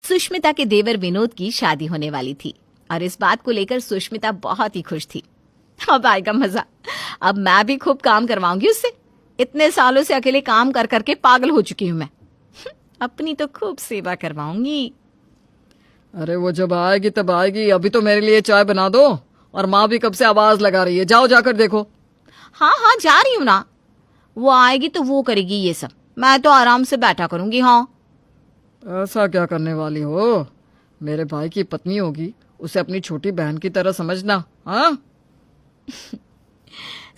सुष्मिता के देवर विनोद की शादी होने वाली थी और इस बात को लेकर सुष्मिता बहुत ही खुश थी। अब आएगा मजा, अब मैं भी खूब काम करवाऊंगी उससे। इतने सालों से अकेले काम कर करके पागल हो चुकी हूं मैं। अपनी तो खूब सेवा करवाऊंगी। अरे वो जब आएगी तब आएगी, अभी तो मेरे लिए चाय बना दो। और माँ भी कब से आवाज लगा रही है, जाओ जाकर देखो। हाँ हाँ जा रही हूं ना, वो आएगी तो वो करेगी ये सब, मैं तो आराम से बैठा करूंगी। हाँ ऐसा क्या करने वाली हो? मेरे भाई की पत्नी होगी, उसे अपनी छोटी बहन की तरह समझना। हाँ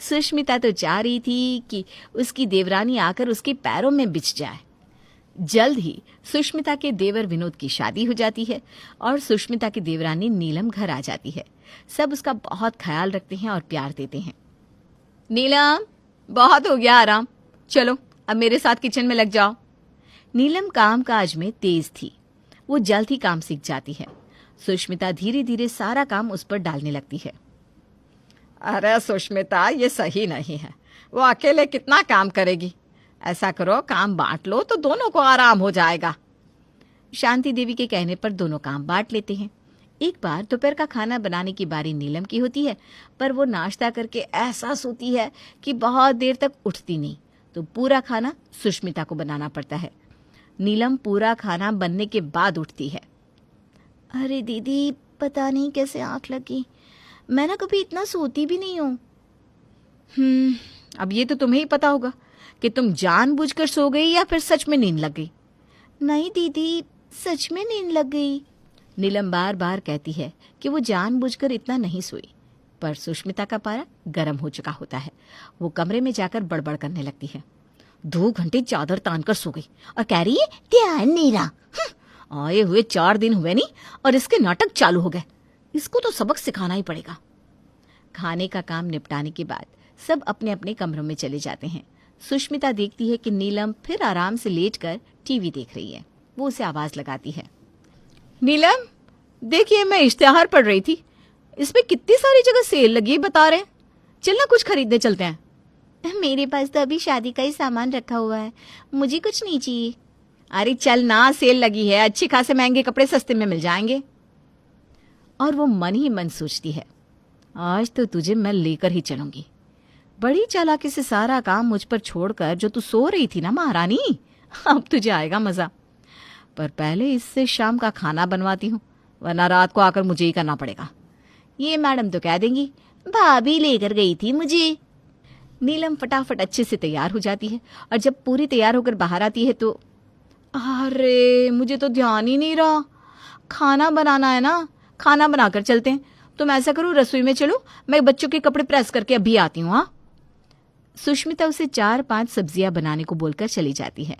सुष्मिता तो चाह रही थी कि उसकी देवरानी आकर उसके पैरों में बिछ जाए। जल्द ही सुष्मिता के देवर विनोद की शादी हो जाती है और सुष्मिता की देवरानी नीलम घर आ जाती है। सब उसका बहुत ख्याल रखते हैं और प्यार देते हैं। नीलम, बहुत हो गया आराम, चलो अब मेरे साथ किचन में लग जाओ। नीलम काम काज में तेज थी, वो जल्द ही काम सीख जाती है। सुष्मिता धीरे धीरे सारा काम उस पर डालने लगती है। अरे सुष्मिता, ये सही नहीं है, वो अकेले कितना काम करेगी। ऐसा करो, काम बांट लो तो दोनों को आराम हो जाएगा। शांति देवी के कहने पर दोनों काम बांट लेते हैं। एक बार दोपहर का खाना बनाने की बारी नीलम की होती है, पर वो नाश्ता करके ऐसा सोती है कि बहुत देर तक उठती नहीं, तो पूरा खाना सुष्मिता को बनाना पड़ता है। नीलम पूरा खाना बनने के बाद उठती है। अरे दीदी, पता नहीं कैसे आंख लगी, मैं ना कभी इतना सोती भी नहीं हूँ। अब ये तो तुम्हें ही पता होगा कि तुम जानबूझकर सो गई या फिर सच में नींद लग गई। नहीं दीदी, सच में नींद लग गई। नीलम बार बार कहती है कि वो जानबूझकर इतना नहीं सोई, पर सुष्मिता का पारा गर्म हो चुका होता है। वो कमरे में जाकर बड़बड़ करने लगती है। 2 घंटे चादर तान कर सो गई और कह रही है ध्यान नहीं रहा। आए हुए 4 दिन हुए नहीं और इसके नाटक चालू हो गए, इसको तो सबक सिखाना ही पड़ेगा। खाने का काम निपटाने के बाद सब अपने अपने कमरों में चले जाते हैं। सुष्मिता देखती है कि नीलम फिर आराम से लेटकर टीवी देख रही है। वो उसे आवाज लगाती है। नीलम, देखिए मैं इश्तिहार पढ़ रही थी, इसमें कितनी सारी जगह सेल लगी है बता रहे हैं, चलना कुछ खरीदने चलते हैं। मेरे पास तो अभी शादी का ही सामान रखा हुआ है, मुझे कुछ नहीं चाहिए। अरे चल ना, सेल लगी है, अच्छे खासे महंगे कपड़े सस्ते में मिल जाएंगे। और वो मन ही मन सोचती है, आज तो तुझे मैं लेकर ही चलूंगी। बड़ी चालाकी से सारा काम मुझ पर छोड़कर जो तू सो रही थी ना महारानी, अब तुझे आएगा मजा। पर पहले इससे शाम का खाना बनवाती हूँ, वरना रात को आकर मुझे ही करना पड़ेगा। ये मैडम तो कह देंगी भाभी लेकर गई थी मुझे। नीलम फटाफट अच्छे से तैयार हो जाती है और जब पूरी तैयार होकर बाहर आती है तो अरे मुझे तो ध्यान ही नहीं रहा, खाना बनाना है ना, खाना बनाकर चलते हैं। तुम ऐसा करो, रसोई में चलो, मैं बच्चों के कपड़े प्रेस करके अभी आती हूँ। हाँ, सुष्मिता उसे 4-5 सब्जियां बनाने को बोलकर चली जाती है।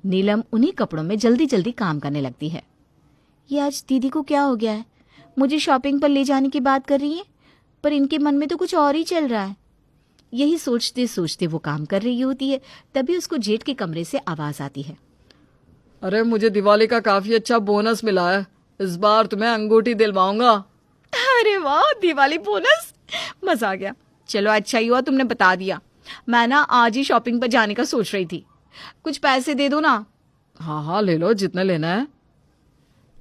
नीलम उन्हीं कपड़ों में जल्दी जल्दी काम करने लगती है। ये आज दीदी को क्या हो गया है, मुझे शॉपिंग पर ले जाने की बात कर रही है, पर इनके मन में तो कुछ और ही चल रहा है। यही सोचते सोचते वो काम कर रही होती है, तभी उसको जेठ के कमरे से आवाज आती है। अरे मुझे दिवाली का काफी अच्छा बोनस मिला है, इस बार तुम्हें अंगूठी दिलवाऊंगा। अरे वाह, दिवाली बोनस, मजा आ गया। चलो अच्छा ही हुआ तुमने बता दिया, मैं ना आज ही शॉपिंग पर जाने का सोच रही थी, कुछ पैसे दे दो ना। हाँ हाँ ले लो, जितने लेना है।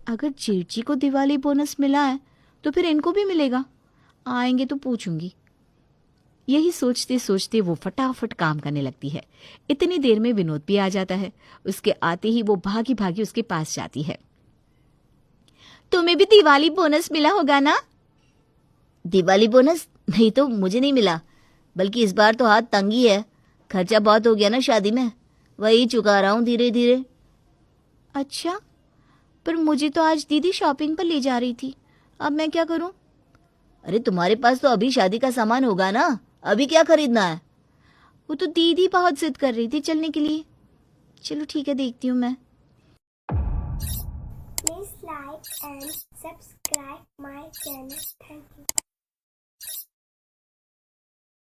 अगर जेठ जी को दिवाली बोनस मिला है तो फिर इनको भी मिलेगा, आएंगे तो पूछूंगी। यही सोचते सोचते वो फटाफट काम करने लगती है। इतनी देर में विनोद भी आ जाता है। उसके आते ही वो भागी भागी उसके पास जाती है। तुम्हें भी दिवाली बोनस मिला होगा ना? दिवाली बोनस नहीं तो मुझे नहीं मिला, बल्कि इस बार तो हाथ तंगी है, खर्चा बहुत हो गया ना शादी में, वही चुका रहा हूँ धीरे धीरे। अच्छा, पर मुझे तो आज दीदी शॉपिंग पर ले जा रही थी, अब मैं क्या करूं? अरे तुम्हारे पास तो अभी शादी का सामान होगा ना, अभी क्या खरीदना है? वो तो दीदी बहुत जिद कर रही थी चलने के लिए। चलो ठीक है, देखती हूँ मैं। Please like and subscribe my channel. Thank you.